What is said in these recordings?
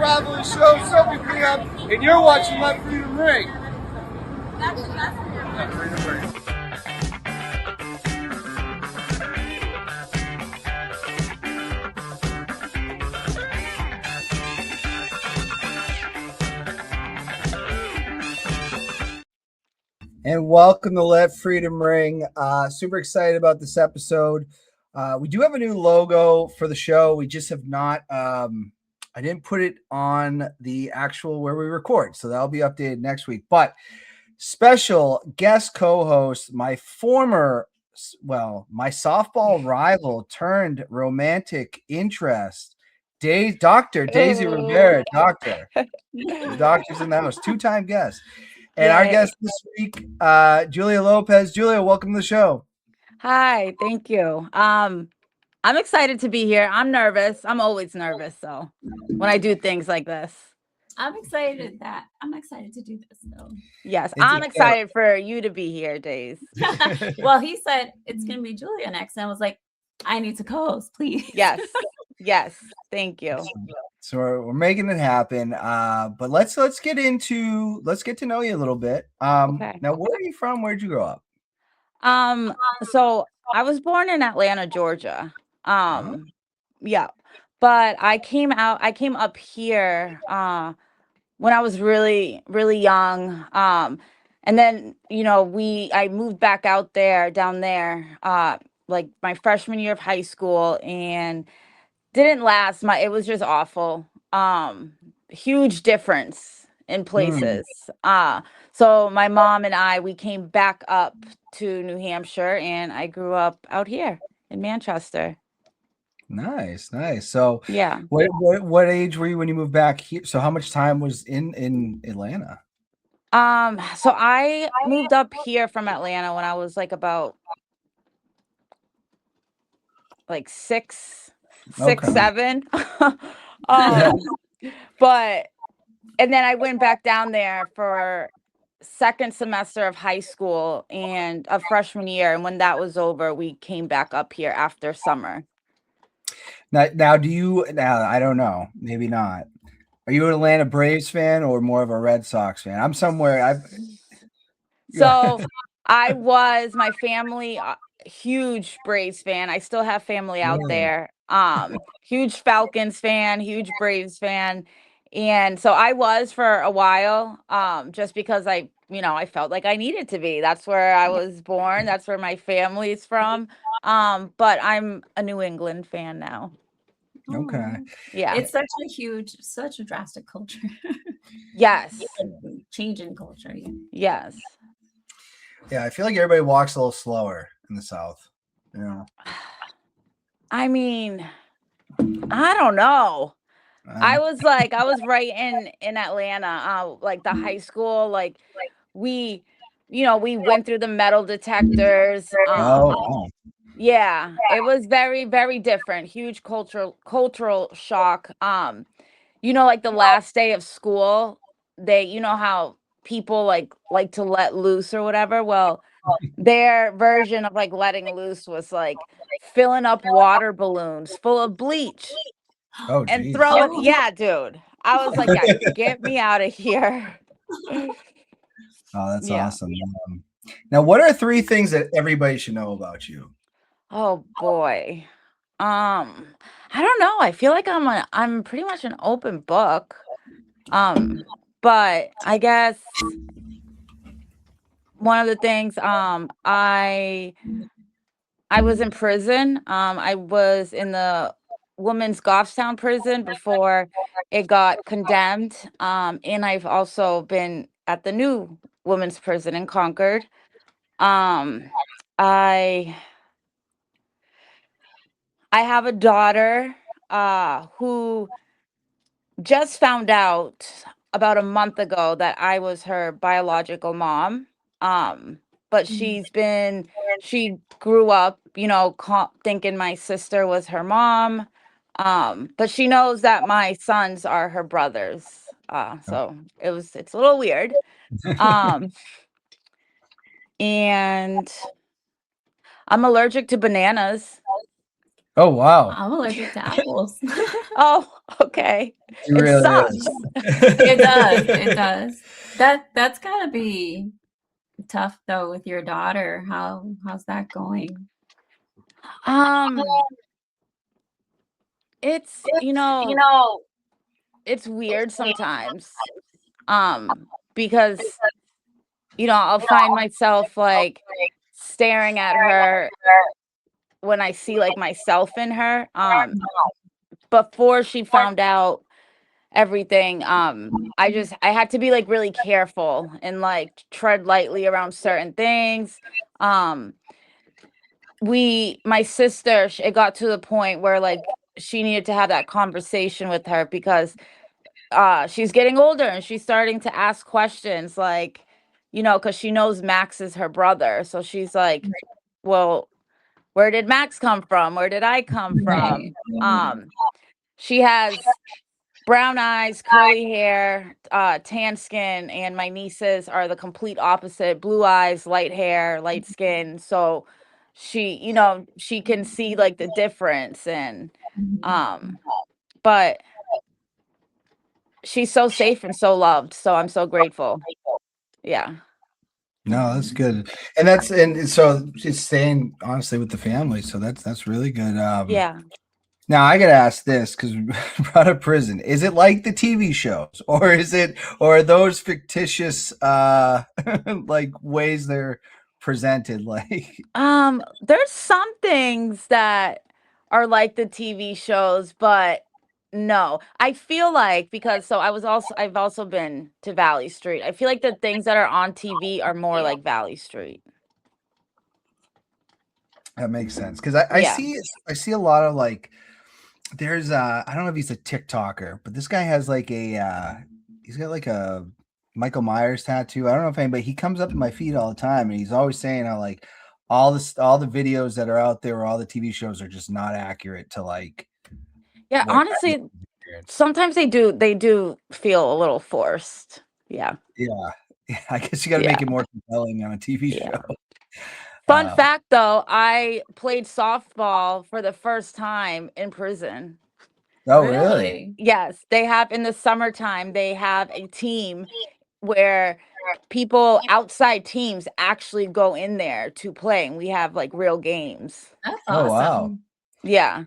Rivalry Show, Sophie Rehab, and you're watching Let Freedom Ring. Let Freedom Ring. And welcome to Let Freedom Ring. Super excited about this episode. We do have a new logo for the show. We just have not, I didn't put it on the actual where we record. So that'll be updated next week. But special guest co-host, my softball rival turned romantic interest, Dr. Daisy Rivera, doctor. The doctor's in the house, two-time guest. And our guest this week, Julia Lopez. Julia, welcome to the show. Hi, thank you. I'm excited to be here. I'm nervous. I'm always nervous. So when I do things like this, I'm excited to do this though. Yes, I'm excited for you to be here, Days. Well, he said it's gonna be Julia next, and I was like, I need to co-host, please. Yes, thank you. So we're making it happen. But let's get to know you a little bit. Okay. Now, where are you from? Where'd you grow up? So I was born in Atlanta, Georgia. Yeah, but I came up here when I was really, really young. And then, I moved back down there, like my freshman year of high school, and didn't last. It was just awful. Huge difference in places. So my mom and we came back up to New Hampshire, and I grew up out here in Manchester. Nice. So yeah. What age were you when you moved back here? So how much time was in Atlanta? So I moved up here from Atlanta when I was like about like six, Okay. 7. But and then I went back down there for second semester of high school and a freshman year, and when that was over, we came back up here after summer. Now I don't know, maybe not. Are you an Atlanta Braves fan or more of a Red Sox fan? I'm somewhere. So my family, huge Braves fan. I still have family out there. Huge Falcons fan, huge Braves fan. And so I was for a while, just because I felt like I needed to be. That's where I was born. That's where my family's from. But I'm a New England fan now. Okay. Yeah. It's such a drastic culture. Yes. Change in culture. Yes. Yeah, I feel like everybody walks a little slower in the South. I mean, I don't know. I was right in Atlanta, like the high school, like we went through the metal detectors. Yeah, it was very, very different. Huge cultural shock. Like the last day of school, how people like to let loose or whatever. Well, their version of like letting loose was like filling up water balloons full of bleach. And throw it. Yeah, dude. I was like, get me out of here. Oh, that's awesome. Now, what are 3 things that everybody should know about you? Oh boy. I don't know. I feel like I'm pretty much an open book. But I guess one of the things, I was in prison. I was in the women's Goffstown prison before it got condemned. And I've also been at the new women's prison in Concord. I have a daughter who just found out about a month ago that I was her biological mom. But she grew up, thinking my sister was her mom. But she knows that my sons are her brothers. So it's a little weird. And I'm allergic to bananas. Oh wow. I'm allergic to apples. Oh, okay. He It really sucks. is. It does. It does. That's gotta be tough though with your daughter. How's that going? Um, it's it's weird sometimes. Because I'll find myself like staring at her when I see like myself in her. Before she found out everything, I had to be like really careful and like tread lightly around certain things. Um, my sister, it got to the point where like she needed to have that conversation with her because she's getting older and she's starting to ask questions like, because she knows Max is her brother. So she's like, well, where did Max come from? Where did I come Right. from? She has brown eyes, curly hair, tan skin, and my nieces are the complete opposite: blue eyes, light hair, light skin. So she can see like the difference, and um, but she's so safe and so loved. So I'm so grateful. Yeah. No, that's good. And so it's staying honestly with the family. So that's really good. Yeah. Now I gotta ask this because we brought up prison. Is it like the TV shows, or are those fictitious like ways they're presented? Like, There's some things that are like the TV shows, but no. I feel like because so I've also been to Valley Street. I feel like the things that are on TV are more like Valley Street. that makes sense because I Yeah. see a lot of like there's I don't know if he's a TikToker, but this guy has like a he's got like a Michael Myers tattoo. I don't know if anybody he comes up in my feed all the time and he's always saying how like all the videos that are out there or all the TV shows are just not accurate to like Yeah, what honestly, experience. sometimes they do feel a little forced. Yeah. Yeah. Yeah, I guess you got to Yeah. make it more compelling on a TV Yeah. show. Fun Uh, fact though, I played softball for the first time in prison. oh, really? Really? Yes, they have in the summertime, they have a team where people outside teams actually go in there to play, and we have like real games. That's Oh, wow. awesome. Yeah,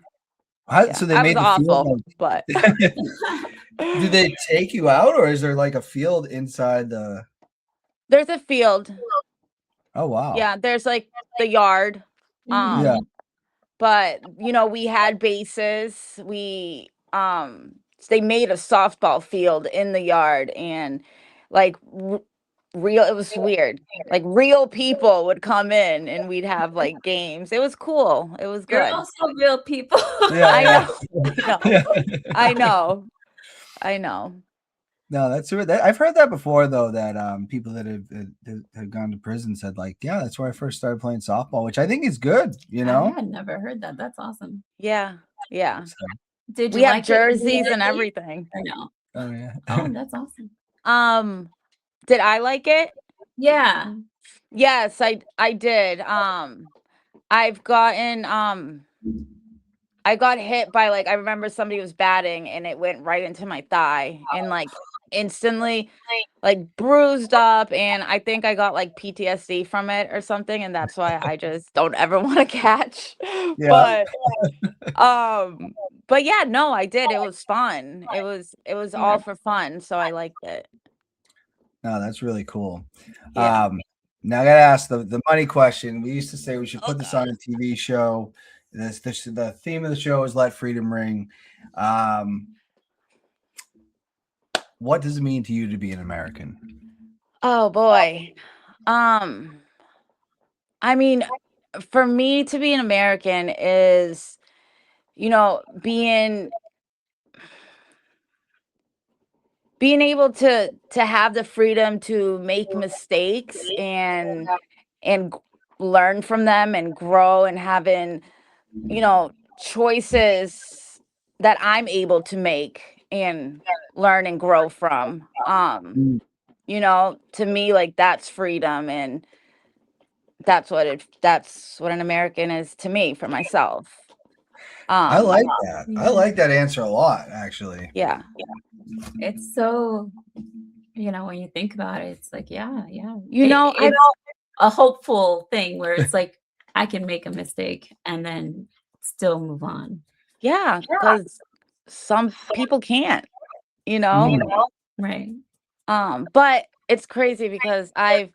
yeah. So they That was made the field awful, but like, do they take you out or is there like a field inside the there's a field. Oh, wow. Yeah, there's like the yard. Yeah. Um, but we had bases. They made a softball field in the yard, and like real it was weird. Like real people would come in and we'd have like games. It was cool. It was You're good. also real people. I Yeah, know. I know. yeah. I know. I know. No, that's weird. I've heard that before though, that people that have gone to prison said like, yeah, that's where I first started playing softball, which I think is good, you I know? had never heard that. That's awesome. Yeah. Yeah. So, Did We you have like it jerseys and immediately everything. or no? oh yeah. Oh, that's awesome. Did I like it? Yeah. Yes, I did. I've gotten I got hit by like I remember somebody was batting and it went right into my thigh and like instantly like bruised up, and I think I got like PTSD from it or something, and that's why I just don't ever want to catch. Yeah. But um but yeah, no, I did. It was fun. It was all Yeah. for fun, so I liked it. No, that's really cool. Yeah. Now I gotta ask the money question. We used to say we should Oh put this on god. a TV show. The theme of the show is Let Freedom Ring. What does it mean to you to be an American? Oh boy. Um I mean, for me to be an American is, being able to have the freedom to make mistakes and learn from them and grow, and having, choices that I'm able to make and learn and grow from. Mm. To me, like that's freedom, and that's what an American is to me for myself. I like that. I like that answer a lot, actually. Yeah. It's so, when you think about it, it's like, yeah. It's a hopeful thing where it's like, I can make a mistake and then still move on. Yeah, because some people can't, Right. But it's crazy because I've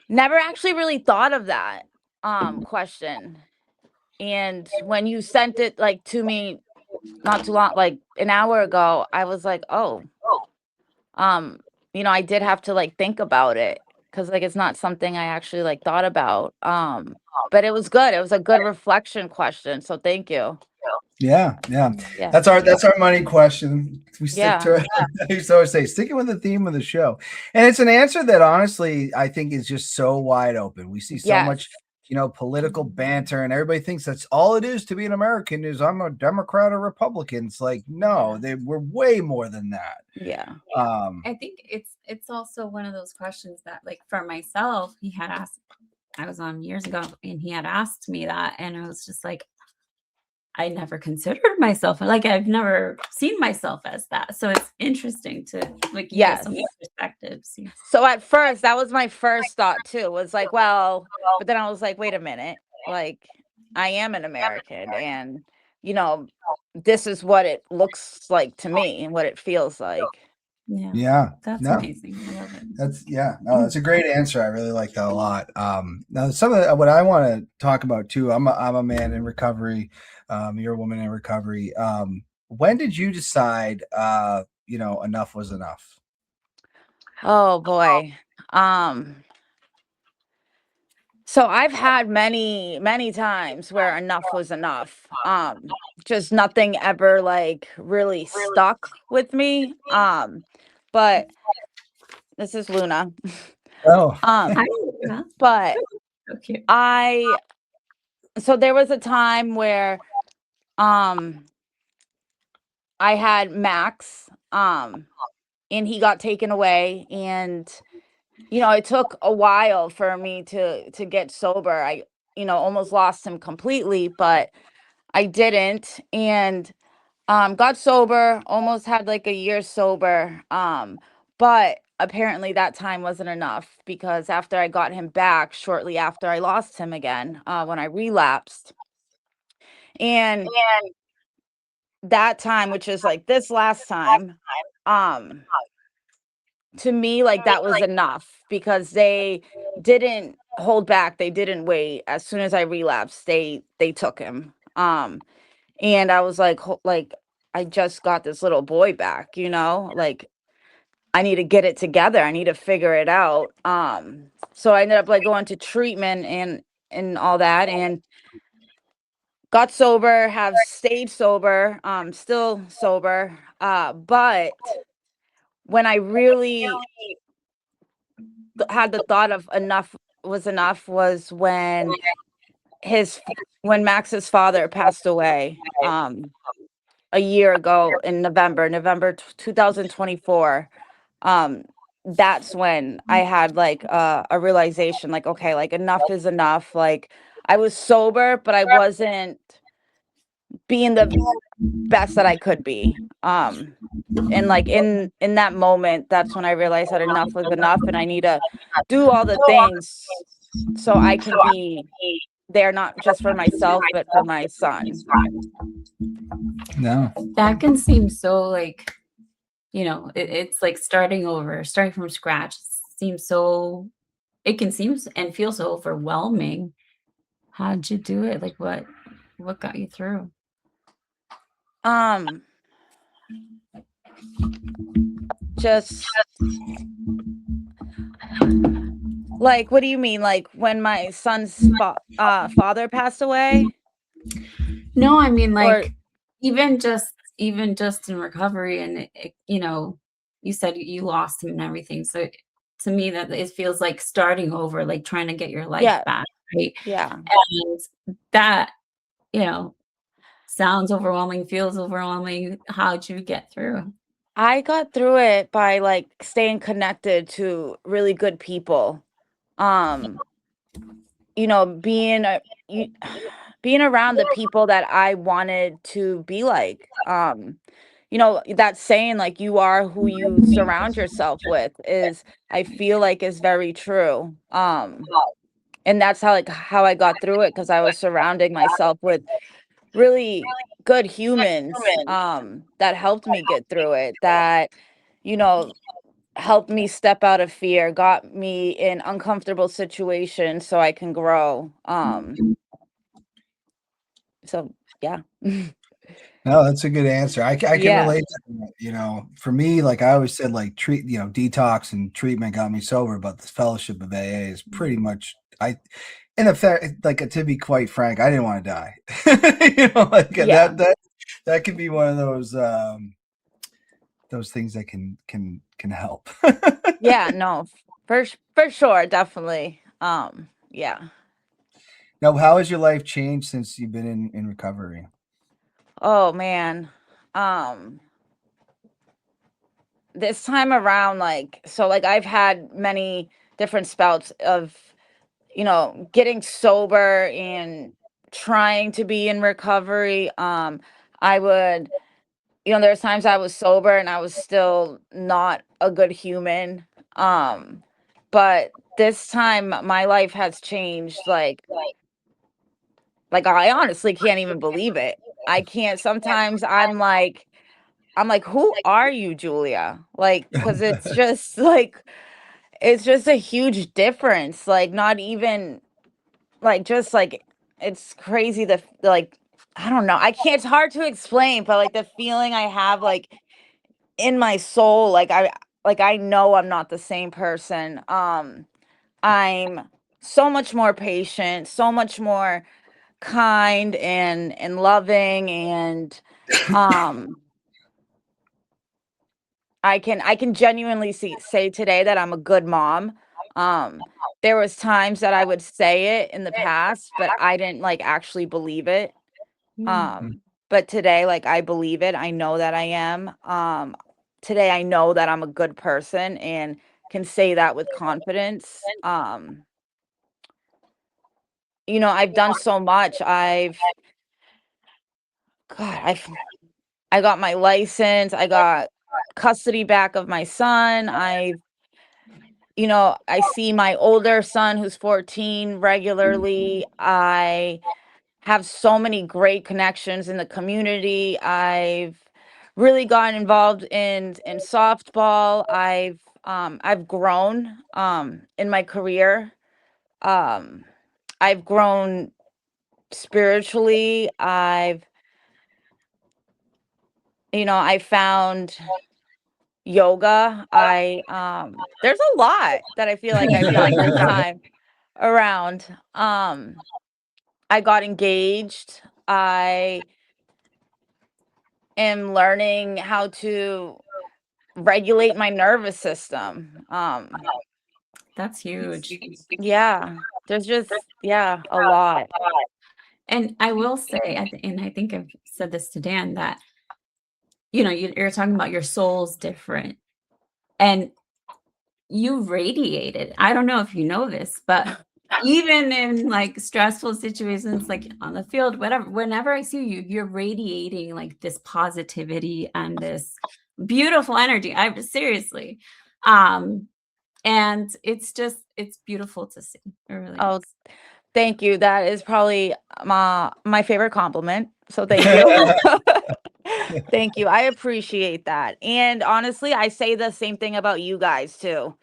never actually really thought of that question. And when you sent it like to me not too long, like an hour ago, I was like, oh, I did have to like think about it because like it's not something I actually like thought about. But it was good. It was a good reflection question. So thank you. Yeah. Yeah. That's our money question. We stick to it. I used to always say, sticking with the theme of the show. And it's an answer that honestly I think is just so wide open. We see so much, political banter, and everybody thinks that's all it is to be an American is I'm a Democrat or Republican. It's like, no, we're way more than that. Yeah. I think it's also one of those questions that, like, for myself, he had asked. I was on years ago, and he had asked me that, and I was just like, I never considered myself, like, I've never seen myself as that. So it's interesting to like get some perspectives. So at first, that was my first thought too, was like, well, but then I was like, wait a minute, like I am an American and this is what it looks like to me and what it feels like. Yeah. That's amazing. I love it. That's a great answer. I really like that a lot. Now some of what I want to talk about too, I'm a man in recovery. You're a woman in recovery. When did you decide, enough was enough? Oh boy. So I've had many, many times where enough was enough. Just nothing ever like really stuck with me. But this is Luna. Oh. But so there was a time where I had Max and he got taken away, and it took a while for me to get sober. I almost lost him completely, but I didn't, and got sober, almost had like a year sober. But apparently that time wasn't enough because after I got him back, shortly after I lost him again, when I relapsed. And that time, which is like this last time, to me, like that was enough because they didn't hold back. They didn't wait. As soon as I relapsed, they took him. And I was like, like I just got this little boy back, like I need to get it together. I need to figure it out. So I ended up like going to treatment and all that, and got sober, have stayed sober, still sober. But when I really had the thought of enough was enough was when Max's father passed away a year ago in November 2024. That's when I had like a realization, like, okay, like enough is enough. Like I was sober, but I wasn't being the best that I could be. And like in that moment, that's when I realized that enough was enough, and I need to do all the things so I can be there, not just for myself, but for my son. No, that can seem so like, it's like starting from scratch. It can seem and feel so overwhelming. How'd you do it? Like what got you through? Just like, what do you mean? Like when my son's father passed away? No, I mean like even just in recovery, and you said you lost him and everything. So to me that it feels like starting over, like trying to get your life back, right? Yeah. And that, sounds overwhelming, feels overwhelming. How'd you get through? I got through it by like staying connected to really good people. Being being around the people that I wanted to be like. You know, that saying like you are who you surround yourself with is, I feel like, is very true. And that's how I got through it, because I was surrounding myself with really good humans that helped me get through it, that, you know, helped me step out of fear, got me in uncomfortable situations so I can grow. So yeah. No, that's a good answer. I can Yeah. relate to that. You know, for me, like I always said, like detox and treatment got me sober, but the fellowship of AA is pretty much in effect, like to be quite frank, I didn't want to die. You know, like Yeah. that can be one of those things that can help. Yeah, no, for sure, definitely. Yeah. Now, how has your life changed since you've been in recovery? Oh man. Um this time around, like, so like I've had many different spouts of, you know, getting sober and trying to be in recovery. I would, you know, there's times I was sober and I was still not a good human. Um, but this time my life has changed. Like I honestly can't even believe it. I can't. Sometimes I'm like, who are you, Julia? Like, because it's just like, it's just a huge difference. Like, not even like, just like, it's crazy. Like, I don't know. I can't, it's hard to explain, but like the feeling I have, like, in my soul, like I know I'm not the same person. I'm so much more patient, so much more kind and loving, and um I can genuinely say today that I'm a good mom. Um, there was times that I would say it in the past, but I didn't like actually believe it. Yeah. But today, like, I believe it. I know that I am. Today I know that I'm a good person and can say that with confidence. You know, I've done so much. God, I got my license. I got custody back of my son. You know, I see my older son who's 14 regularly. I have so many great connections in the community. I've really gotten involved in softball. I've grown in my career. Um I've grown spiritually. I found yoga. There's a lot that I feel like I've done this time around. I got engaged. I am learning how to regulate my nervous system. That's huge. Yeah, there's just, yeah, a lot. And I will say, and I think I've said this to Dan, that, you know, you're talking about your soul's different and you radiated. I don't know if you know this, but even in like stressful situations, like on the field, whatever, whenever I see you, you're radiating like this positivity and this beautiful energy. I seriously. Um, and it's beautiful to see. It really Oh, is. thank you. That is probably my favorite compliment. So thank you. Thank you. I appreciate that. And honestly, I say the same thing about you guys too.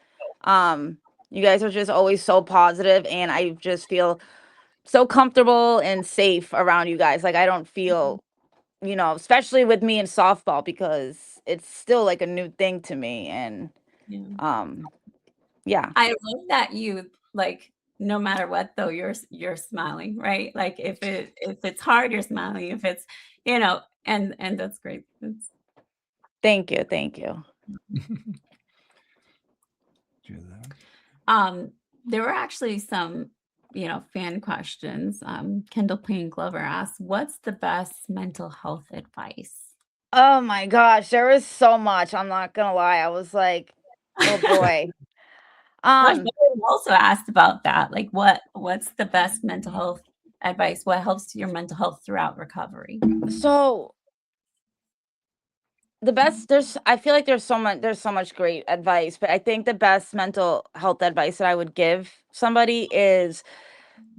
Um, you guys are just always so positive, and I just feel so comfortable and safe around you guys. Like I don't feel, you know, especially with me in softball, because it's still like a new thing to me. And Yeah. um yeah. I love that you like no matter what though you're smiling, right? Like if it's hard, you're smiling. If it's, you know, and that's great. That's, Thank you. Thank you. um, there were actually some, you know, fan questions. Kendall Payne Glover asked, "What's the best mental health advice?" Oh my gosh, there was so much. I'm not gonna lie. I was like, oh boy. Like Um, also asked about that. Like what's the best mental health? advice? What helps your mental health throughout recovery? So the best I feel like there's so much great advice, but I think the best mental health advice that I would give somebody is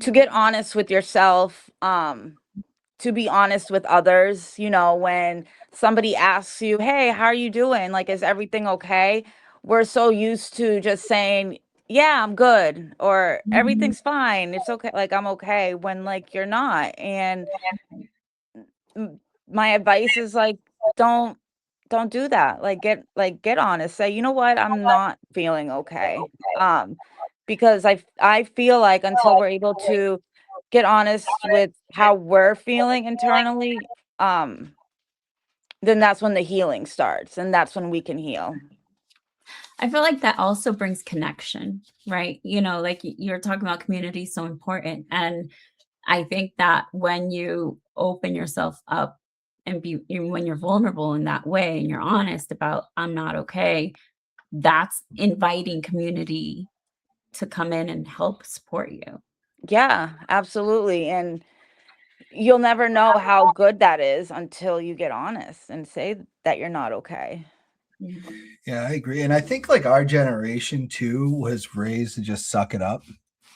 to get honest with yourself, to be honest with others. When somebody asks you, "Hey, how are you doing? Like, is everything okay?" We're so used to just saying, "Yeah, I'm good," or Mhm. "Everything's fine. It's okay. Like, I'm okay," when like you're not. And my advice is like, don't don't do that. Get honest. Say, "You know what? I'm not feeling okay." Because I feel like until we're able to get honest with how we're feeling internally, then that's when the healing starts, and that's when we can heal. I feel like that also brings connection, right? Like you're talking about community is so important. And I think that when you open yourself up and when you're vulnerable in that way and you're honest about, I'm not okay, that's inviting community to come in and help support you. Yeah, absolutely. And you'll never know how good that is until you get honest and say that you're not okay. Yeah. Yeah, I agree. And I think like our generation too was raised to just suck it up.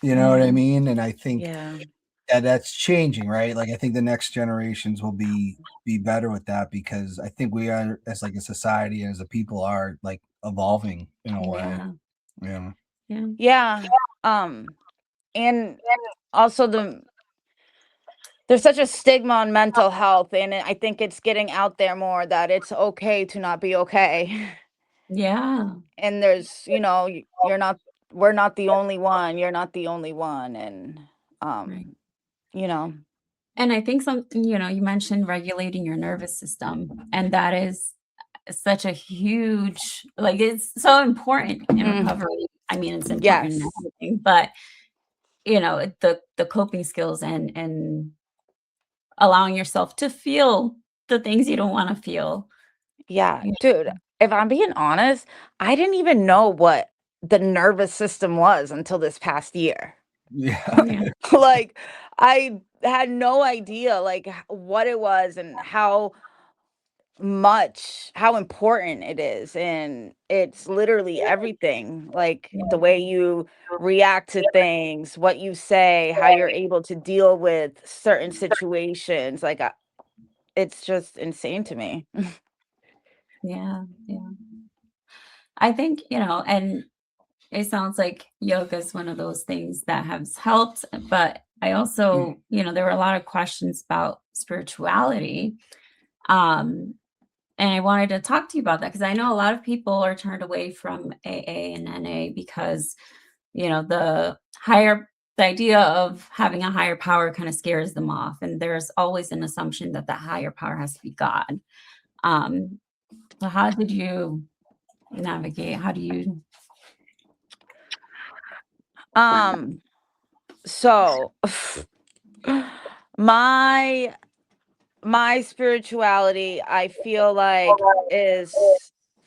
You know what I Yeah. mean? And I think Yeah. that's changing, right? Like I think the next generations will be better with that because I think we are as like a society and as a people are like evolving in a way. Yeah. Yeah. Yeah. Yeah. And also there's such a stigma on mental health, and I think it's getting out there more that it's okay to not be okay. Yeah. And there's, you're not we're not the only one. You're not the only one. And Right. you know, And I think you mentioned regulating your nervous system, and that is such a huge, like, it's so important in mm, recovery. I mean, it's important in yes. everything, but the coping skills and allowing yourself to feel the things you don't want to feel. Yeah, Yeah. dude, if I'm being honest, I didn't even know what the nervous system was until this past year. Yeah. Yeah. Like, I had no idea, like, what it was and how important it is. And it's literally everything, like the way you react to things, what you say, how you're able to deal with certain situations. Like, it's just insane to me. Yeah. Yeah. I think, and it sounds like yoga is one of those things that has helped, but I Mm. also, there were a lot of questions about spirituality. Um, and I wanted to talk to you about that because I know a lot of people are turned away from AA and NA because, the idea of having a higher power kind of scares them off. And there's always an assumption that the higher power has to be God. Um, so how did you navigate? How do you? Um, so my my spirituality, I feel like, is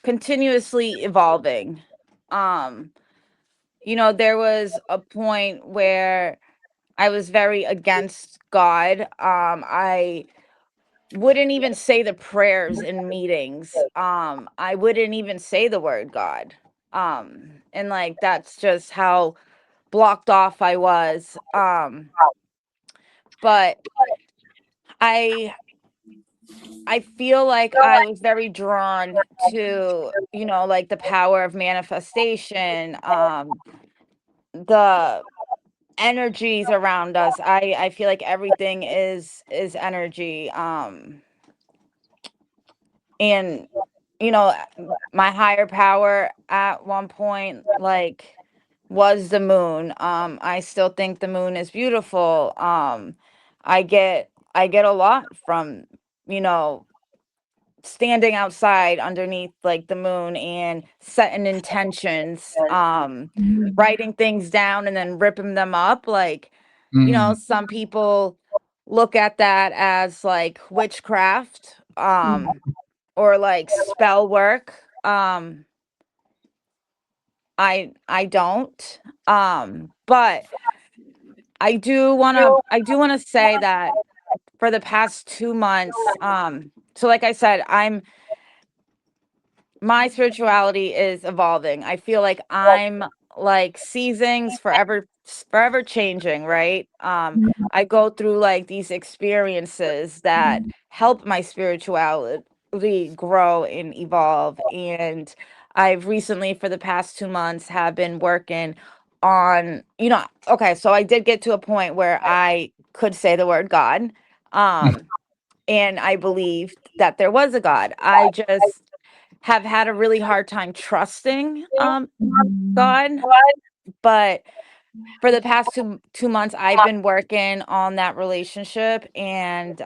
continuously evolving. Um, there was a point where I was very against God. I wouldn't even say the prayers in meetings. I wouldn't even say the word God. And like that's just how blocked off I was. But I I feel like I was very drawn to, like the power of manifestation, the energies around us. I feel like everything is energy. And my higher power at one point, like, was the moon. I still think the moon is beautiful. I get a lot from, you know standing outside underneath like the moon and setting intentions, Mhm. writing things down and then ripping them up. Like, Mm. some people look at that as like witchcraft, or like spell work. I don't. But I do want to say that for the past 2 months, so like I said, my spirituality is evolving. I feel like I'm like seasons forever changing, right? I go through like these experiences that help my spirituality grow and evolve. And I've recently, for the past 2 months, have been working on, okay, so I did get to a point where I could say the word God. And I believed that there was a God. I just have had a really hard time trusting God, but for the past two months I've been working on that relationship, and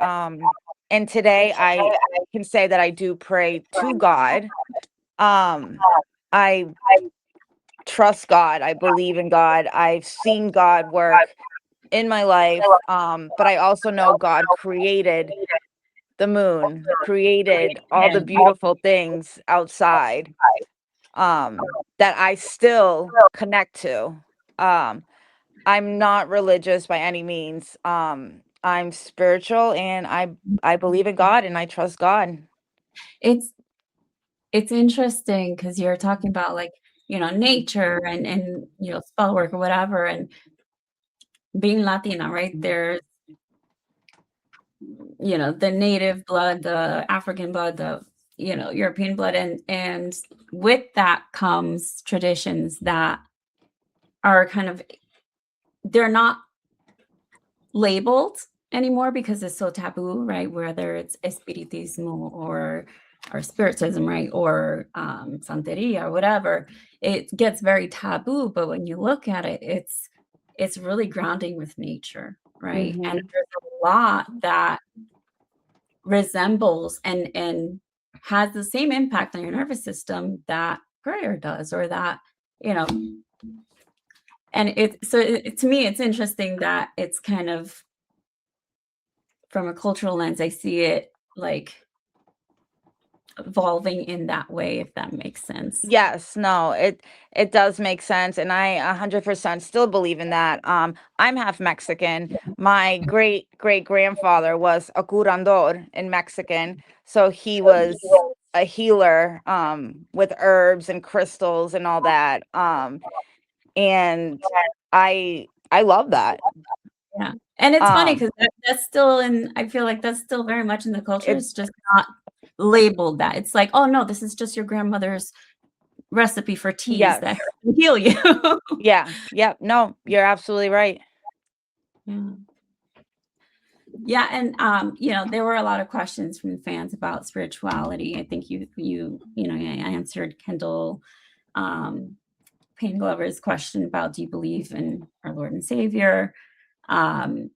today I can say that I do pray to God. I trust God. I believe in God. I've seen God work in my life, but I also know God created the moon, created all the beautiful things outside, that I still connect to. Um, I'm not religious by any means. I'm spiritual, and I believe in God and I trust God. It's it's interesting because you're talking about like, nature and spell work or whatever, and being Latina, right? There's, the native blood, the African blood, the European blood, and with that comes traditions that are kind of, they're not labeled anymore because it's so taboo, right? Whether it's espiritismo or spiritism, right? Or santeria or whatever, it gets very taboo. But when you look at it, it's really grounding with nature, right? And Mhm. there's a lot that resembles and has the same impact on your nervous system that prayer does, or that, you know, and to me, it's interesting that it's kind of, from a cultural lens, I see it like evolving in that way, if that makes sense. Yes, no, it does make sense, and I 100% still believe in that. I'm half Mexican. My great great grandfather was a curandor in Mexican, so he was a healer, with herbs and crystals and all that. And I love that. Yeah. And it's funny Um, because that's still in, I feel like that's still very much in the culture. it It's just not labeled that. It's like, oh no, this is just your grandmother's recipe for teas yes, that can heal you. yeah, yep. No, you're absolutely right. Yeah. Yeah, and there were a lot of questions from fans about spirituality. I think I answered Kendall Payne Glover's question about, do you believe in our Lord and Savior? Um,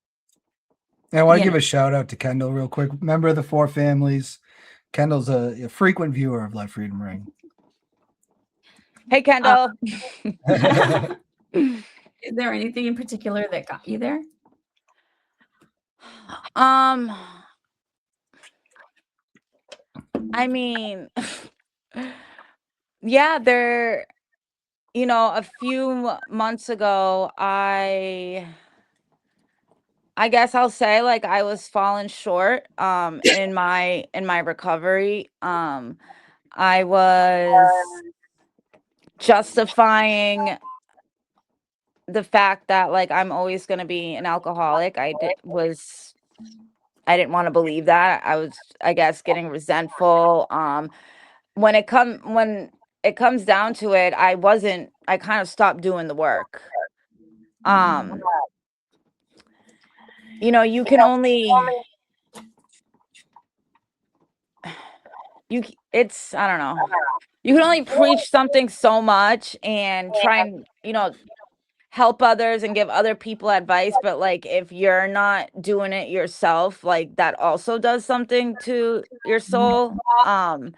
I want to you give know, a shout out to Kendall real quick. Member of the Four Families. Kendall's a frequent viewer of Life Freedom Ring. Hey, uh, Kendall. is there anything in particular that got you there? Um, I mean, yeah, a few months ago, I guess I'll say, like, I was falling short in my recovery. I was justifying the fact that, like, I'm always going to be an alcoholic. I didn't want to believe that. I was, I guess, getting resentful. When it comes down to it, I kind of stopped doing the work. Um, you can only it's, I don't know. You can only preach something so much and try and, help others and give other people advice, but like if you're not doing it yourself, like that also does something to your soul. And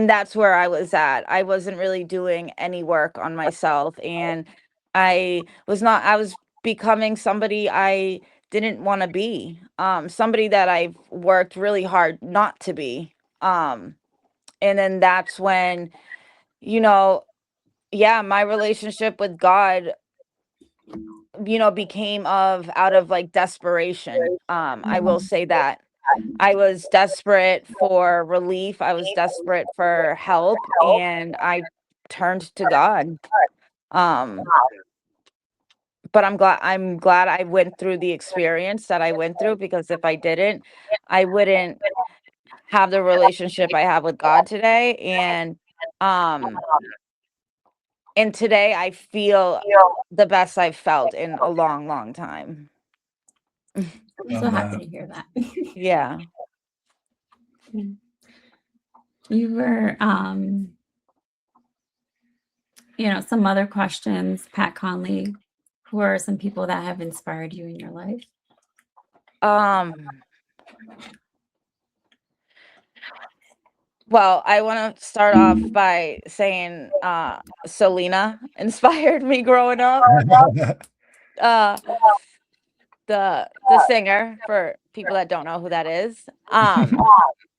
that's where I was at. I wasn't really doing any work on myself, and I was becoming somebody I didn't want to be. Somebody that I've worked really hard not to be. And then that's when, you know, yeah, my relationship with God became out of like desperation. I will say that I was desperate for relief. I was desperate for help, and I turned to God. Um, but I'm glad I went through the experience that I went through, because if I didn't, I wouldn't have the relationship I have with God today. Um and today I feel the best I've felt in a long, long time. I'm so Love happy that. to hear that. Yeah. You were, some other questions, Pat Conley. Who are some people that have inspired you in your life? Well, I want to start off by saying Selena inspired me growing up. Uh the singer, for people that don't know who that is.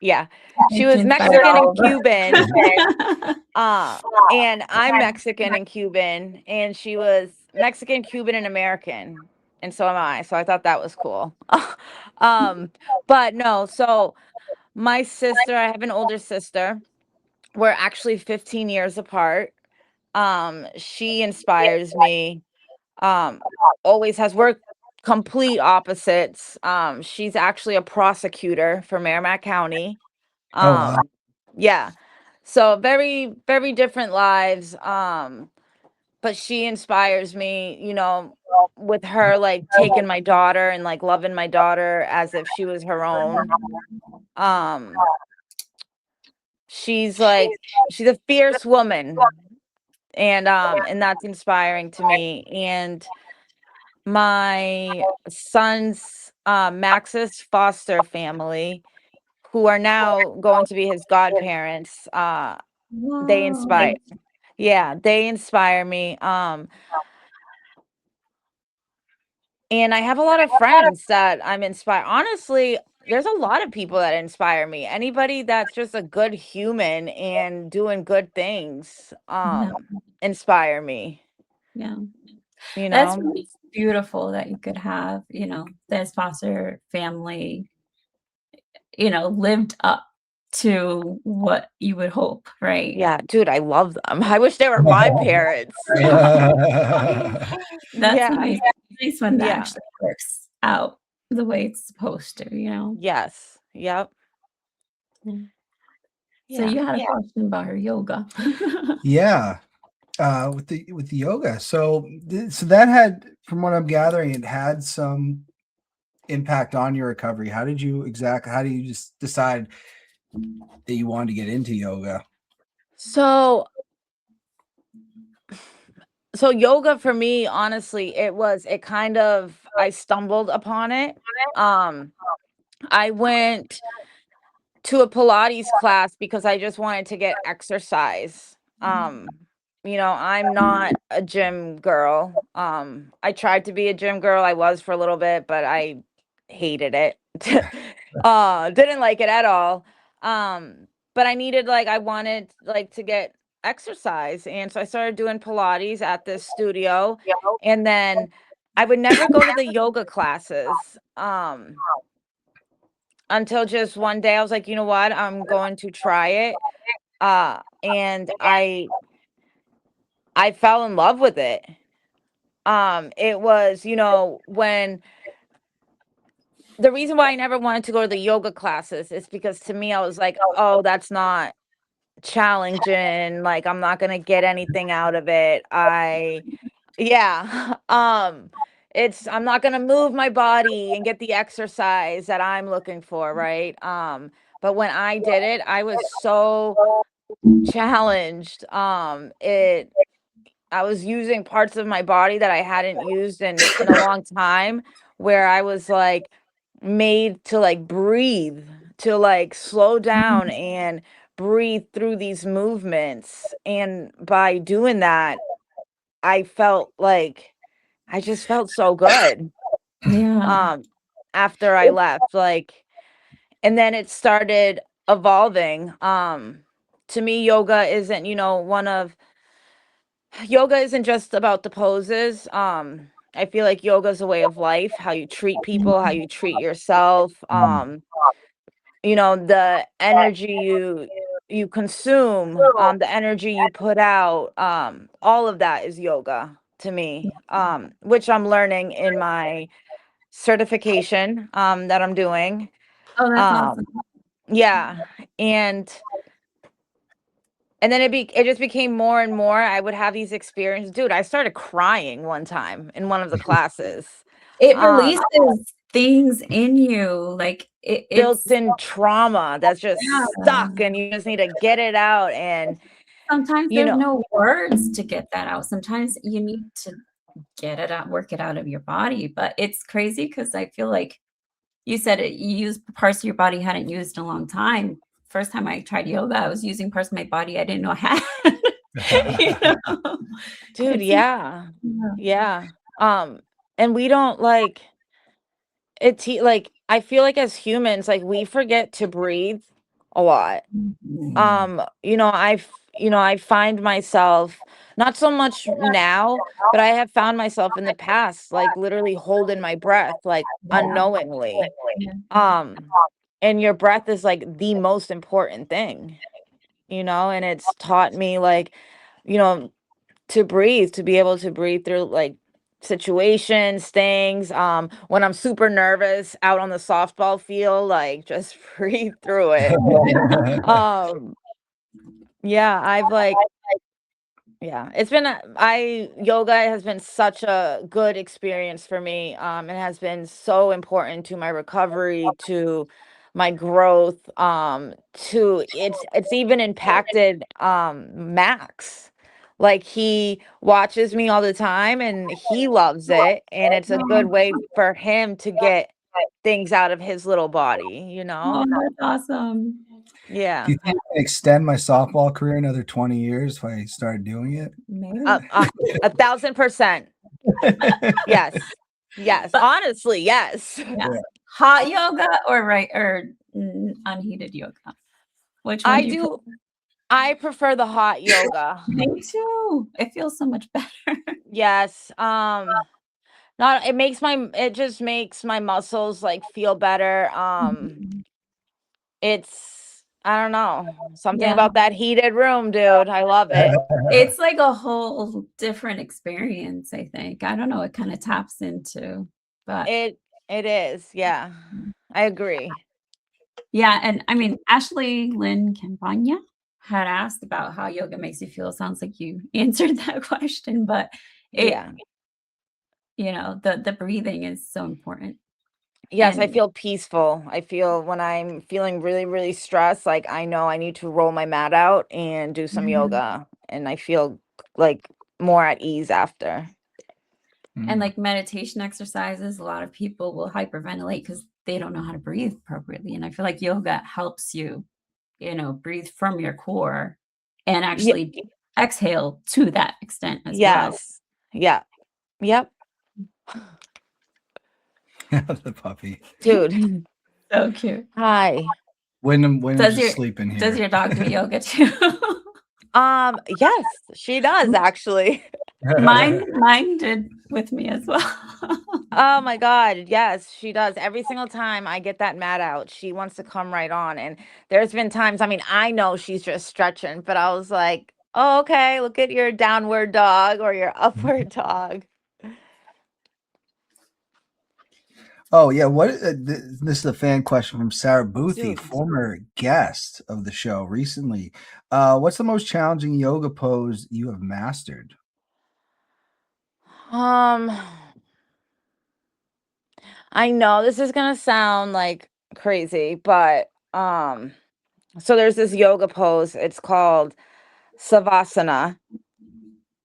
Yeah. She Thank you, was inspired Mexican all and of us. Cuban. And I'm Mexican and Cuban, and she was Mexican, Cuban, and American, and so am I. So I thought that was cool. But no, so my sister, I have an older sister. We're actually 15 years apart. She inspires me. Um, always has. We're complete opposites. She's actually a prosecutor for Merrimack County. Oh wow. Yeah. So very, very different lives. But she inspires me, with her like taking my daughter and like loving my daughter as if she was her own. Um, she's like she's a fierce woman, and that's inspiring to me. And my son's Max's foster family, who are now going to be his godparents, they Wow. inspire yeah, they inspire me. And I have a lot of friends that I'm inspired. Honestly, there's a lot of people that inspire me. Anybody that's just a good human and doing good things, Yeah. inspire me, Yeah. you That's know? really beautiful that you could have, this foster family, lived up to what you would hope, right? Yeah, dude, I love them. I wish they were my parents. That's Yeah. nice. Nice when that Yeah. actually works out the way it's supposed to. Yes. Yep. Mm. So Yeah. you had a question about her yoga. Yeah. With the yoga. So so that had, from what I'm gathering, it had some impact on your recovery. How did you just decide that you wanted to get into yoga? So yoga for me, honestly, I stumbled upon it. Um I went to a Pilates class because I just wanted to get exercise. I'm not a gym girl. I tried to be a gym girl. I was for a little bit, but I hated it. Didn't like it at all. But I wanted like to get exercise, and so I started doing Pilates at this studio, and then I would never go to the yoga classes. Until just one day I was like, "You know what? I'm going to try it." And I fell in love with it. It was, when the reason why I never wanted to go to the yoga classes is because to me I was like, "Oh, that's not challenging. Like I'm not going to get anything out of it." Yeah. It's I'm not going to move my body and get the exercise that I'm looking for, right? But when I did it, I was so challenged. I was using parts of my body that I hadn't used in a long time, where I was like made to like breathe, to like slow down and breathe through these movements. And by doing that, I felt like I just felt so good. Yeah. After I left, and then it started evolving. To me, yoga isn't just about the poses. I feel like yoga is a way of life, how you treat people, how you treat yourself. The energy you consume, the energy you put out, all of that is yoga to me, which I'm learning in my certification that I'm doing. Oh, that's awesome. Yeah. And then it just became more and more. I would have these experiences. Dude, I started crying one time in one of the classes. It releases things in you, like it's built-in trauma that's just stuck, and you just need to get it out. And sometimes there's no words to get that out. Sometimes you need to get it out, work it out of your body. But it's crazy because I feel like you said you used parts of your body you hadn't used in a long time. First time I tried yoga, I was using parts of my body I didn't know I had. Dude, yeah. And we don't like it. Like, I feel like as humans, like, we forget to breathe a lot. I find myself, not so much now, but I have found myself in the past, like, literally holding my breath, like, unknowingly. And your breath is like the most important thing, and it's taught me, like, to breathe, to be able to breathe through, like, situations, things. When I'm super nervous out on the softball field, like, just breathe through it. Yeah, it's been yoga has been such a good experience for me. It has been so important to my recovery, to my growth, to it's even impacted Max. Like, he watches me all the time and he loves it, and it's a good way for him to get things out of his little body. Oh, that's awesome. Yeah. Do you think I can extend my softball career another 20 years if I started doing it? Maybe. 1,000%. Yes. But honestly, yes. Yeah. Hot yoga or unheated yoga? Which one do you I prefer the hot yoga. Me too. It feels so much better. Yes. It just makes my muscles, like, feel better. I don't know, something about that heated room, dude. I love it. It's like a whole different experience, I think. I don't know, it kind of taps into, but it is. Yeah, I agree. Yeah, and I mean, Ashley Lynn Campagna had asked about how yoga makes you feel. Sounds like you answered that question, but Yeah. The breathing is so important. Yes, I feel peaceful. I feel when I'm feeling really, really stressed, like, I know I need to roll my mat out and do some yoga, and I feel, like, more at ease after. And like meditation exercises, a lot of people will hyperventilate because they don't know how to breathe appropriately. And I feel like yoga helps you, breathe from your core and actually exhale to that extent as well. Yeah. Yep. The puppy. Dude. So cute. Hi. Wyndham's just sleeping here. Does your dog do yoga too? Yes, she does, actually. Mine did with me as well. Oh my God. Yes, she does. Every single time I get that mat out, she wants to come right on. And there's been times, I mean, I know she's just stretching, but I was like, oh, okay, look at your downward dog or your upward dog. Oh yeah, this is a fan question from Sarah Boothie, former guest of the show recently. What's the most challenging yoga pose you have mastered? I know this is gonna sound like crazy, but so there's this yoga pose. It's called Savasana.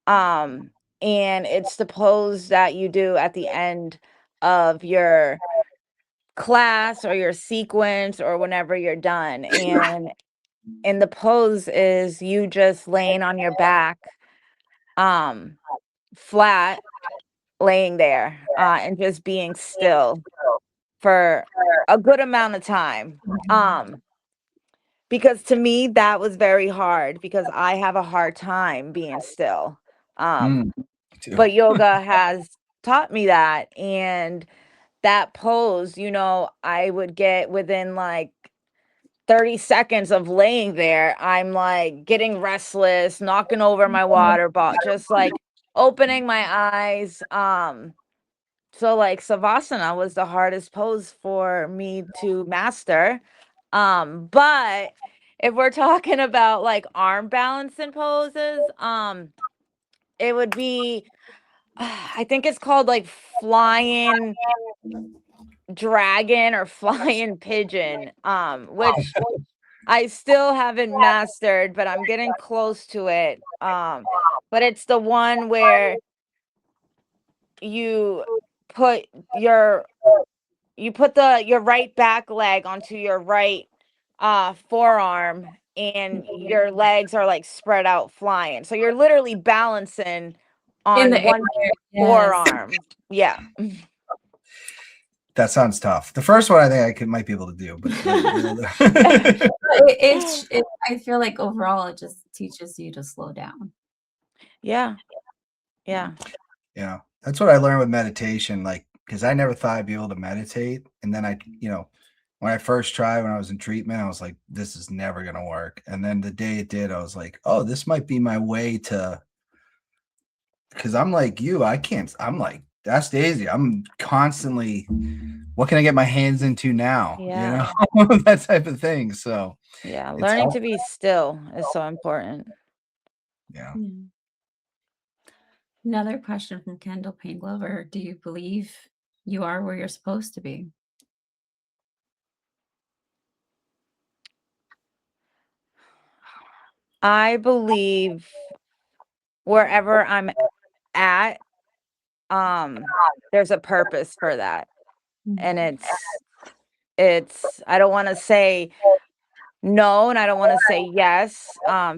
And it's the pose that you do at the end of your class or your sequence or whenever you're done. And the pose is you just laying on your back, flat, laying there, and just being still for a good amount of time. Because to me, that was very hard because I have a hard time being still. But yoga has taught me that. And that pose, I would get within like 30 seconds of laying there, I'm like getting restless, knocking over my water bottle, just like opening my eyes. So like Savasana was the hardest pose for me to master. But if we're talking about like arm balancing poses, it would be I think it's called like flying dragon or flying pigeon, which I still haven't mastered, but I'm getting close to it. But it's the one where you put your your right back leg onto your right forearm, and your legs are like spread out flying. So you're literally balancing In on the air. one Yes. forearm. Yeah. That sounds tough. The first one I think might be able to do, but I feel like overall it just teaches you to slow down. Yeah. Yeah. yeah, that's what I learned with meditation. Like, because I never thought I'd be able to meditate, and then when I first tried when I was in treatment, I was like, this is never gonna work. And then the day it did, I was like, oh, this might be my way to. Because I'm like you, I'm like, that's Daisy. I'm constantly, what can I get my hands into now? Yeah. That type of thing. So Yeah. it's Learning to helpful. be still is so important. Yeah. Another question from Kendall Payne Glover. Do you believe you are where you're supposed to be? I believe wherever I'm at, there's a purpose for that. And it's I don't want to say no and I don't want to say yes,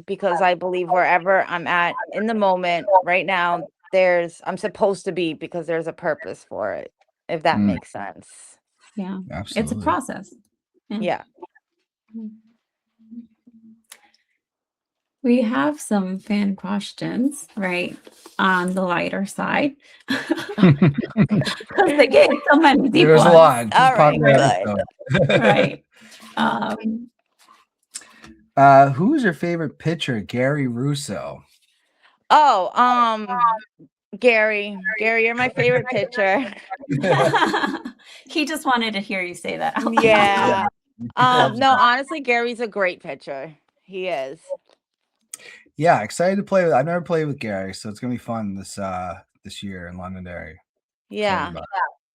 because I believe wherever I'm at in the moment right now, I'm supposed to be, because there's a purpose for it, if that makes sense. Yeah. Absolutely. It's a process. Yeah. We have some fan questions, right, on the lighter side. Because they get so many deep There's ones. a lot. Just All right, right. Who's your favorite pitcher? Gary Russo. Oh, Gary, you're my favorite pitcher. He just wanted to hear you say that out loud. Yeah. No, honestly, Gary's a great pitcher. He is. Yeah, excited to play with. I've never played with Gary, so it's gonna be fun this year in Londonderry. Yeah.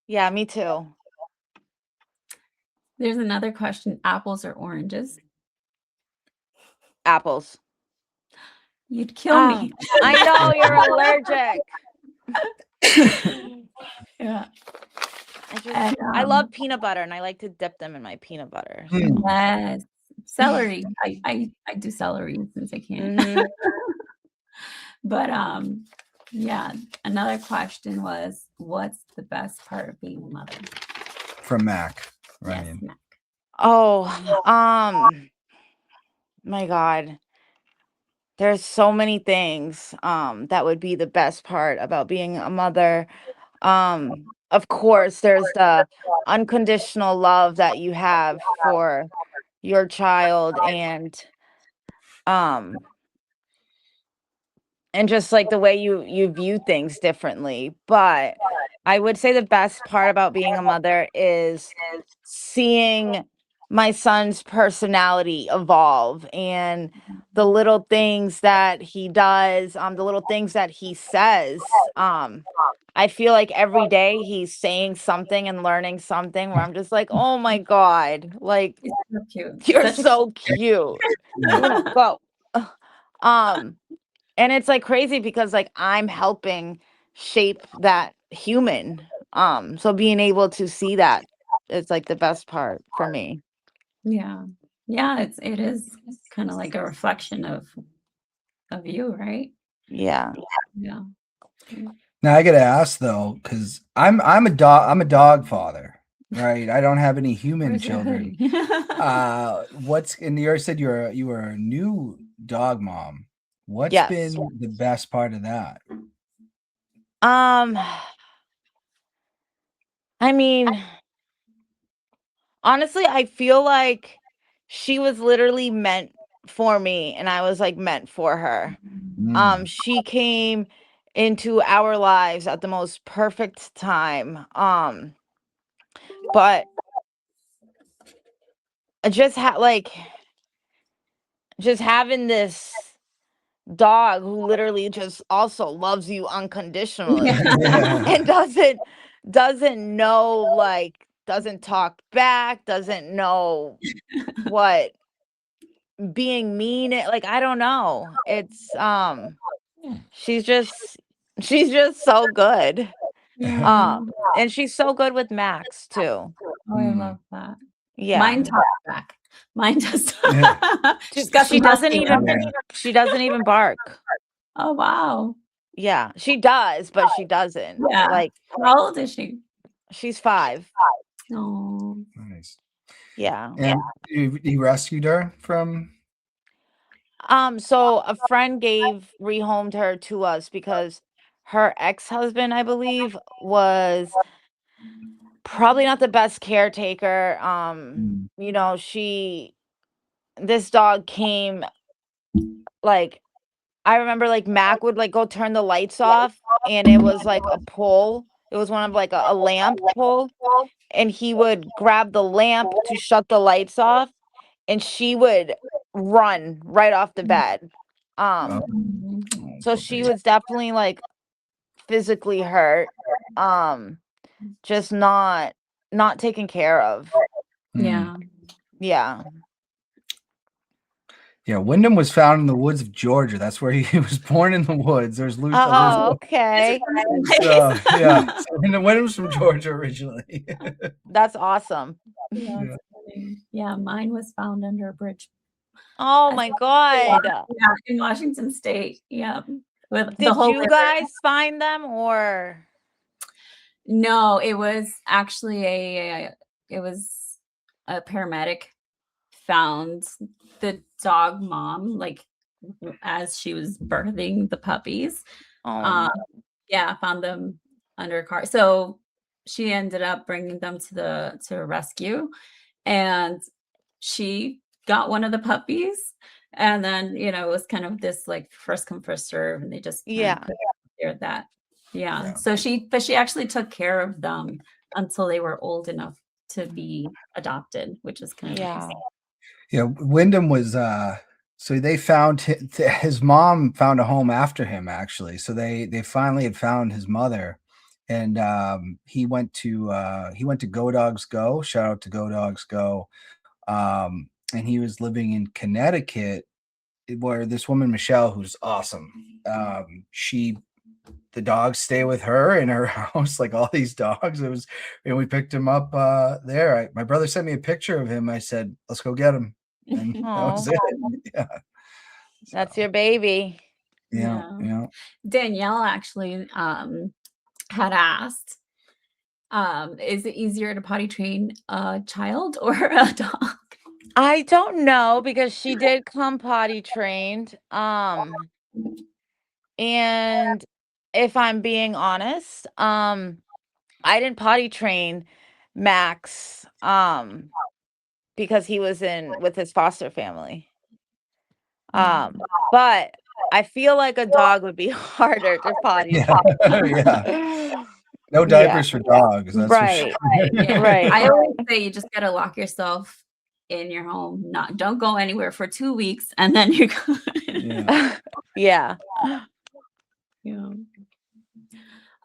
Yeah, me too. There's another question: apples or oranges? Apples. You'd kill me. I know, you're allergic. Yeah. I love peanut butter, and I like to dip them in my peanut butter. So. Yes. Celery. I do celery since I can. Mm-hmm. But yeah, another question was, what's the best part of being a mother? From Mac. Yes, Mac. Oh, my God. There's so many things that would be the best part about being a mother. Of course, there's the unconditional love that you have for your child, and just like the way you view things differently. But I would say the best part about being a mother is seeing my son's personality evolve, and the little things that he does, the little things that he says. I feel like every day he's saying something and learning something where I'm just like, oh my God, like, so cute. you're so cute. Go. And it's like crazy because like I'm helping shape that human. So being able to see that is like the best part for me. Yeah. Yeah, it is kind of like a reflection of you, right? Yeah. Yeah. Now I gotta ask though, because I'm a dog father, right? I don't have any human children. And you already said you were a new dog mom. What's been the best part of that? I mean, honestly, I feel like she was literally meant for me and I was like meant for her. She came into our lives at the most perfect time. But like just having this dog who literally just also loves you unconditionally and doesn't know, like, doesn't talk back, doesn't know what being mean like, I don't know. It's she's just so good. Yeah. And she's so good with Max too. Oh, I love that. Yeah. Mine talks back. Mine just she's got She some doesn't husky even in her. she doesn't even bark. Oh, wow. Yeah, she does, but she doesn't. Yeah. Like, How old is she? she's 5. Oh. Nice. Yeah. And you rescued her from? So a friend rehomed her to us because her ex-husband, I believe, was probably not the best caretaker. You know, this dog came, like, I remember, like, Mac would, like, go turn the lights off, and it was, like, a pull. It was one of, like, a lamp pull, and he would grab the lamp to shut the lights off, and she would run right off the bed. So she was definitely, like, physically hurt, just not taken care of. Yeah. Yeah. Yeah, Wyndham was found in the woods of Georgia. That's where he was born, in the woods. There's loose. Oh, okay. So yeah, so Wyndham's from Georgia originally. That's awesome. Yeah, that's funny. Yeah, mine was found under a bridge. Oh my God. Yeah, in Washington State. Yeah. With the Did whole you river. guys find them or? No, it was actually it was a paramedic found the dog mom, like, as she was birthing the puppies. Oh, Yeah, found them under a car. So she ended up bringing them to a rescue, and she got one of the puppies, and then, you know, it was kind of this, like, first come, first serve, and they just kind yeah. of put it out there that Yeah. So she actually took care of them until they were old enough to be adopted, which is kind of Yeah. interesting. Yeah, Wyndham was so they found his mom found a home after him, actually. So they finally had found his mother, and he went to Go Dogs Go. Shout out to Go Dogs Go. And he was living in Connecticut, where this woman Michelle, who's awesome, the dogs stay with her in her house, like all these dogs. It was, and we picked him up there. My brother sent me a picture of him. I said, "Let's go get him," and that was Oh, it. Yeah, that's your baby. yeah. Danielle actually had asked, is it easier to potty train a child or a dog? I don't know because she did come potty trained. And if I'm being honest, I didn't potty train Max because he was in with his foster family. But I feel like a dog would be harder to potty Yeah, train. yeah. No Yeah. diapers for dogs. That's for Right. sure. Yeah. Right. I always say you just gotta lock yourself in your home. Don't go anywhere for 2 weeks, and then you're good. Yeah. Yeah. Yeah.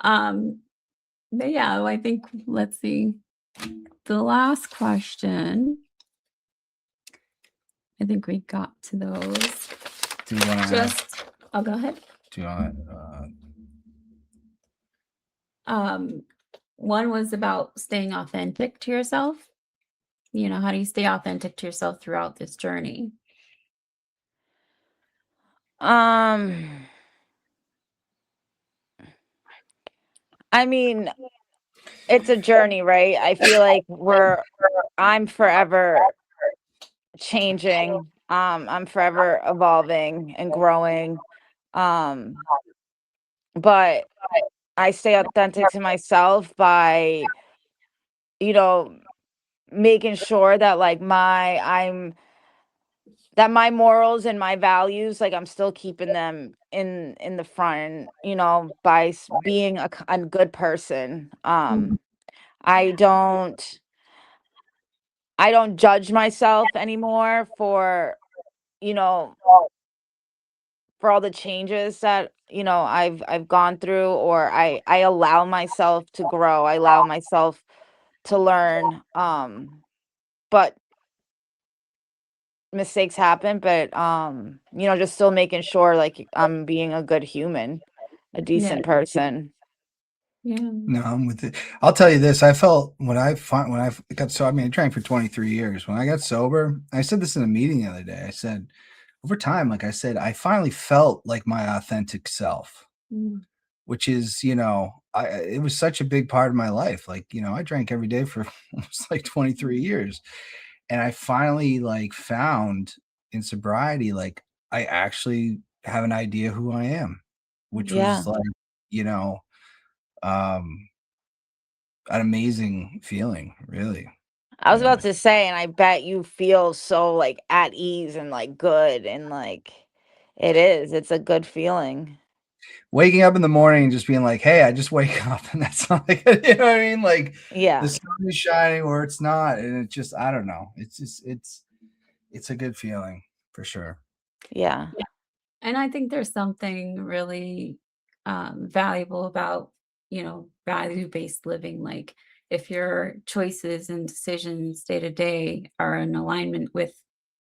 But yeah, I think, let's see. The last question. I think we got to those. Do you want to? Oh, go ahead. Do you want? One was about staying authentic to yourself. You know, how do you stay authentic to yourself throughout this journey? I mean, it's a journey, right? I feel like I'm forever changing. I'm forever evolving and growing. But I stay authentic to myself by you know, making sure that like my morals and my values, like I'm still keeping them in the front, and by being a good person. Mhm. I don't I don't judge myself anymore you know for all the changes that I've gone through, or I allow myself to grow. I allow myself to learn. But mistakes happen, but just still making sure like I'm being a good human, a Yeah. decent person. Yeah. No, I'm with it. I'll tell you this. I felt when I got so, I mean, I drank for 23 years. When I got sober, I said this in a meeting the other day. I said, over time, like I said, I finally felt like my authentic self, Mm. which is, it was such a big part of my life. Like, I drank every day for almost like 23 years. And I finally like found in sobriety, like I actually have an idea who I am, which Yeah. was like, you know, um, an amazing feeling, really. I was about to say, and I bet you feel so like at ease and like good, and like it's a good feeling. Waking up in the morning and just being like, hey, I just wake up and that's not like, you know what I mean? Like Yeah. the sun is shining or it's not. And it just, I don't know. It's just, it's a good feeling for sure. Yeah. And I think there's something really valuable about, value-based living. Like if your choices and decisions day to day are in alignment with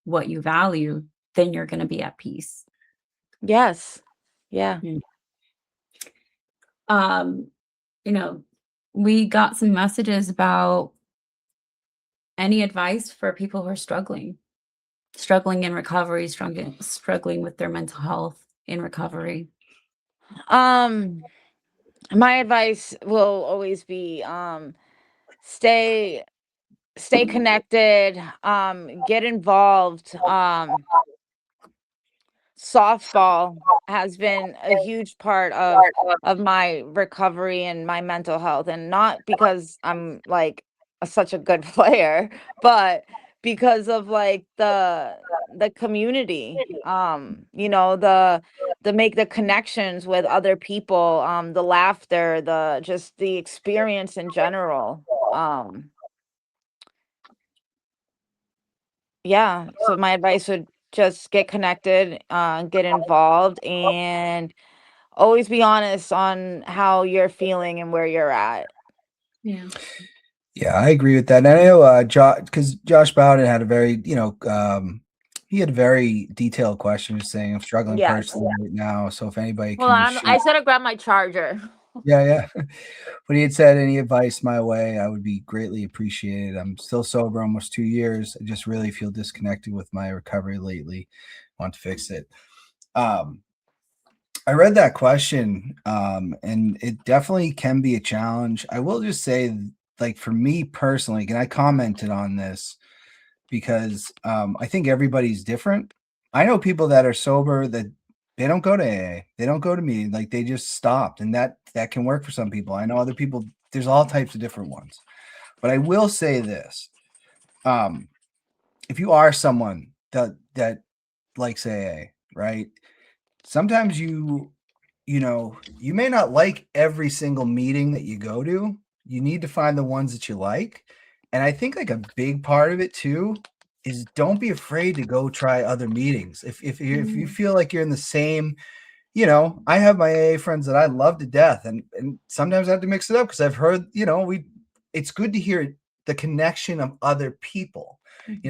what you value, then you're going to be at peace. Yes. Yeah. Mm. Um, you know, we got some messages about any advice for people who are struggling in recovery, struggling with their mental health in recovery. Um, my advice will always be stay stay connected, get involved. Softball has been a huge part of my recovery and my mental health, and not because I'm like such a good player, but because of like the community, the make the connections with other people, the laughter, the just the experience in general. Yeah, so my advice would just get connected, get involved, and always be honest on how you're feeling and where you're at. Yeah. Yeah, I agree with that. And I know because Josh Bowden had a very, he had a very detailed question just saying, I'm struggling Yes. personally right now. So if anybody Hold can just on, shoot. I said to grab my charger. Yeah, yeah. But he had said any advice my way, I would be greatly appreciated. I'm still sober almost 2 years. I just really feel disconnected with my recovery lately. Want to fix it. I read that question, and it definitely can be a challenge. I will just say, like for me personally, and I commented on this because I think everybody's different. I know people that are sober that they don't go to AA, they don't go to meeting, like they just stopped, and that can work for some people. I know other people. There's all types of different ones, but I will say this: if you are someone that likes AA, right? Sometimes you may not like every single meeting that you go to. You need to find the ones that you like. And I think like a big part of it too is don't be afraid to go try other meetings. If you feel like you're in the same, I have my AA friends that I love to death, and sometimes I have to mix it up because I've heard, it's good to hear the connection of other people,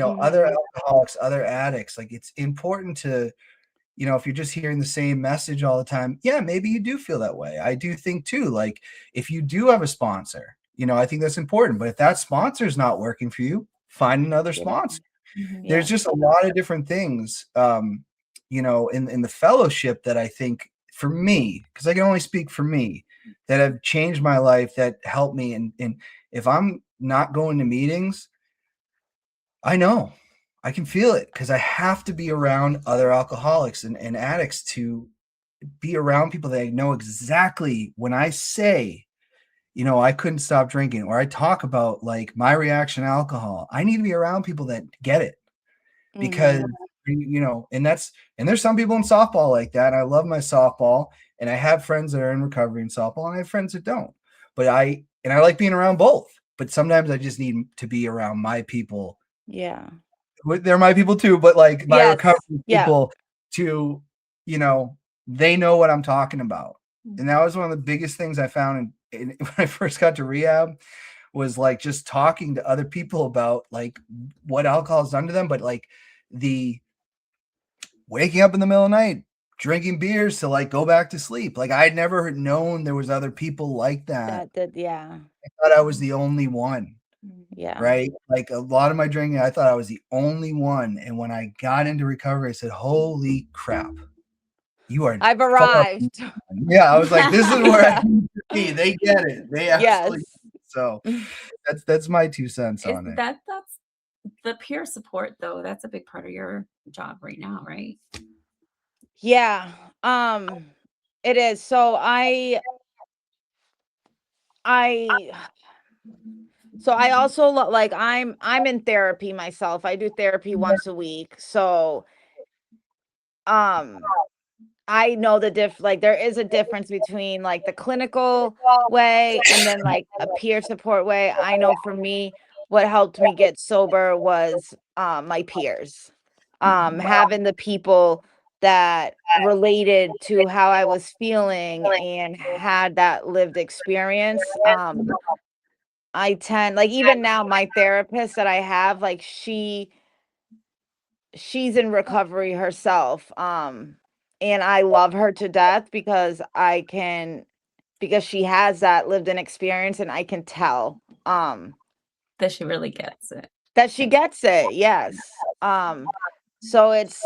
other alcoholics, other addicts. Like it's important to if you're just hearing the same message all the time, yeah, maybe you do feel that way. I do think too, like if you do have a sponsor, I think that's important. But if that sponsor is not working for you, find another sponsor. There's just a lot of different things, in the fellowship that I think for me, because I can only speak for me, that have changed my life, that helped me. And if I'm not going to meetings, I know I can feel it because I have to be around other alcoholics and addicts to be around people that I know exactly when I say, I couldn't stop drinking, or I talk about like my reaction to alcohol. I need to be around people that get it, because and there's some people in softball like that. I love my softball, and I have friends that are in recovery in softball, and I have friends that don't. But I like being around both. But sometimes I just need to be around my people. Yeah. They're my people too, but like my recovery Yeah. people to, they know what I'm talking about. And that was one of the biggest things I found when I first got to rehab, was like just talking to other people about like what alcohol has done to them, but like the waking up in the middle of the night, drinking beers to like go back to sleep. Like I'd never known there was other people like that. Yeah. I thought I was the only one. Yeah. Right. Like a lot of my drinking, I thought I was the only one. And when I got into recovery, I said, holy crap, I've arrived. Yeah. I was like, this is where I need to be. They get it. They absolutely get it. So that's my 2 cents on it. That's the peer support though. That's a big part of your job right now, right? Yeah. It is. So I also like I'm in therapy myself. I do therapy once a week. So I know like there is a difference between like the clinical way and then like a peer support way. I know for me, what helped me get sober was my peers. Having the people that related to how I was feeling and had that lived experience. I tend, like, even now my therapist that I have, like she's in recovery herself. And I love her to death because she has that lived in experience, and I can tell that she really gets it. Yes. So it's,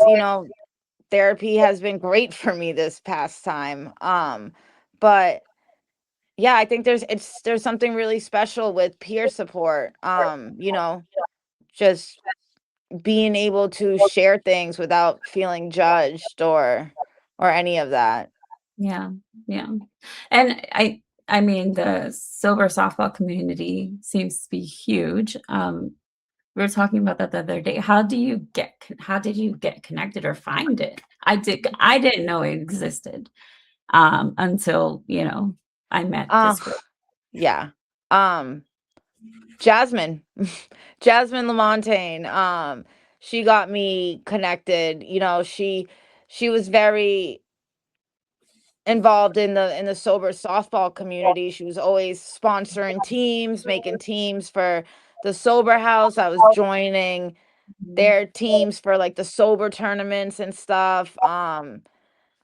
therapy has been great for me this past time. But yeah, I think there's something really special with peer support. Just being able to share things without feeling judged or any of that. Yeah. Yeah. And I mean, the sober softball community seems to be huge. We were talking about that the other day. How did you get connected or find it? I didn't know it existed until, I met this girl. Yeah. Jasmine. Jasmine Lamontagne. She got me connected. She was very involved in the sober softball community. She was always sponsoring teams, making teams for the sober house. I was joining their teams for like the sober tournaments and stuff.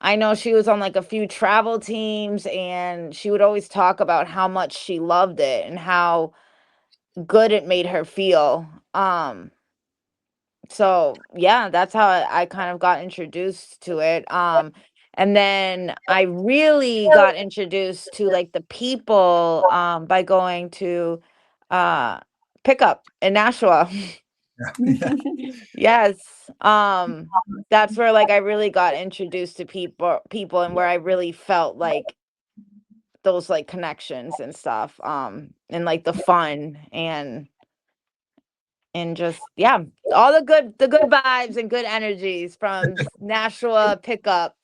I know she was on like a few travel teams, and she would always talk about how much she loved it and how good it made her feel. So yeah, that's how I kind of got introduced to it. And then I really got introduced to like the people by going to pickup in Nashua. Yeah. Yes. That's where like I really got introduced to people and where I really felt like those like connections and stuff. And like the fun and just all the good vibes and good energies from Nashua pickup.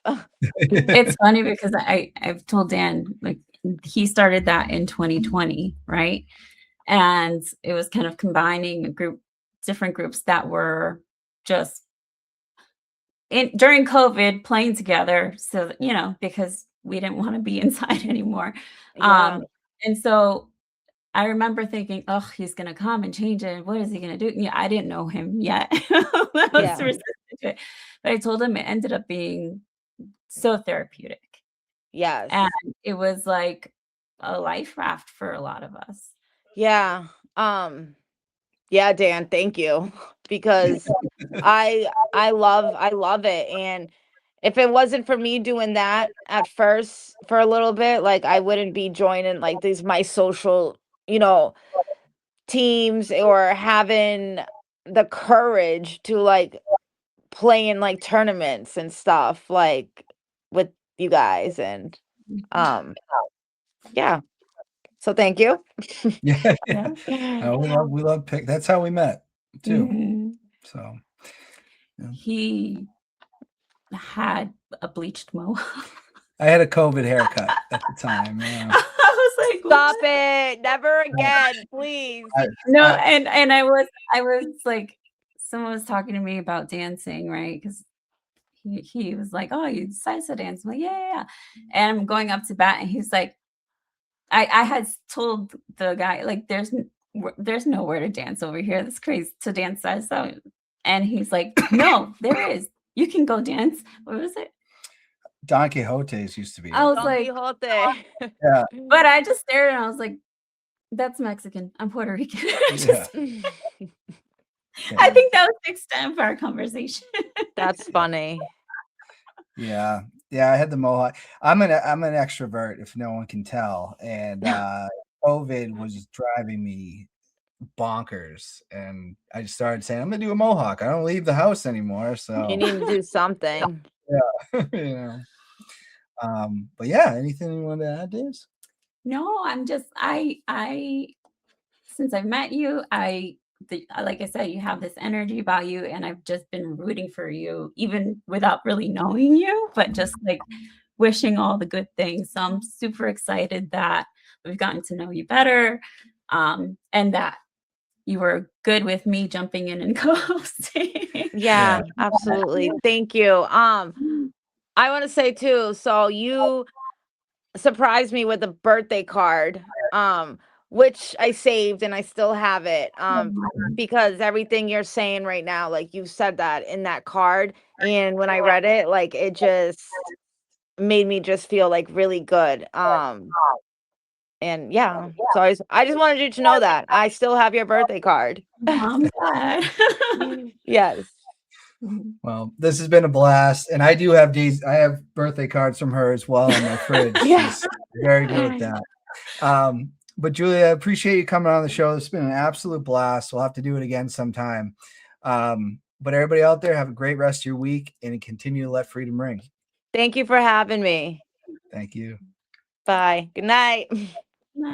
It's funny because I've told Dan, like, he started that in 2020, right? And it was kind of combining different groups that were just during COVID playing together. So, because we didn't want to be inside anymore. Yeah. And so I remember thinking, oh, he's going to come and change it. What is he going to do? Yeah, I didn't know him yet. I was resistant to it. But I told him it ended up being so therapeutic. Yes. And it was like a life raft for a lot of us. Yeah. Yeah, Dan, thank you. Because I love it. And if it wasn't for me doing that at first for a little bit, like I wouldn't be joining like my social, teams or having the courage to like play in like tournaments and stuff like with you guys. And yeah. So thank you. Yeah. Yeah. We love pick. That's how we met too. Mhm. So yeah. He had a bleached mohawk. I had a COVID haircut at the time. Yeah. I was like, Stop what? it. Never again, please. No, and I was like, someone was talking to me about dancing, right? Because he was like, oh, you salsa dance. I'm like, yeah. And I'm going up to bat, and he's like, I had told the guy, like, there's nowhere to dance over here. That's crazy to dance salsa. And he's like, no, there is. You can go dance. What was it? Don Quixote's used to be. I was Don like, Quixote. Yeah. but I just stared and I was like, that's Mexican. I'm Puerto Rican. Yeah. I think that was the extent of our conversation. That's funny. Yeah. I had the mohawk. I'm an extrovert, if no one can tell, and COVID was driving me bonkers, and I just started saying, I'm gonna do a mohawk. I don't leave the house anymore, so You need to do something. you know. But yeah, anything you want to add, Daze? No, I'm just I since I've met you, like I said, you have this energy about you, and I've just been rooting for you, even without really knowing you, but just like wishing all the good things. So I'm super excited that we've gotten to know you better, and that you were good with me jumping in and co-hosting. Yeah, absolutely. Thank you. I want to say too, so you surprised me with a birthday card, which I saved and I still have it. Because everything you're saying right now, like you said that in that card, and when I read it, like it just made me just feel like really good. And yeah, so I just wanted you to know that I still have your birthday card. I'm glad. Yes. Well, this has been a blast, and I do have these. I have birthday cards from her as well in my fridge. Yeah. She's very good at that. But Julia, I appreciate you coming on the show. It's been an absolute blast. We'll have to do it again sometime. But everybody out there, have a great rest of your week, and continue to let freedom ring. Thank you for having me. Thank you. Bye. Good night.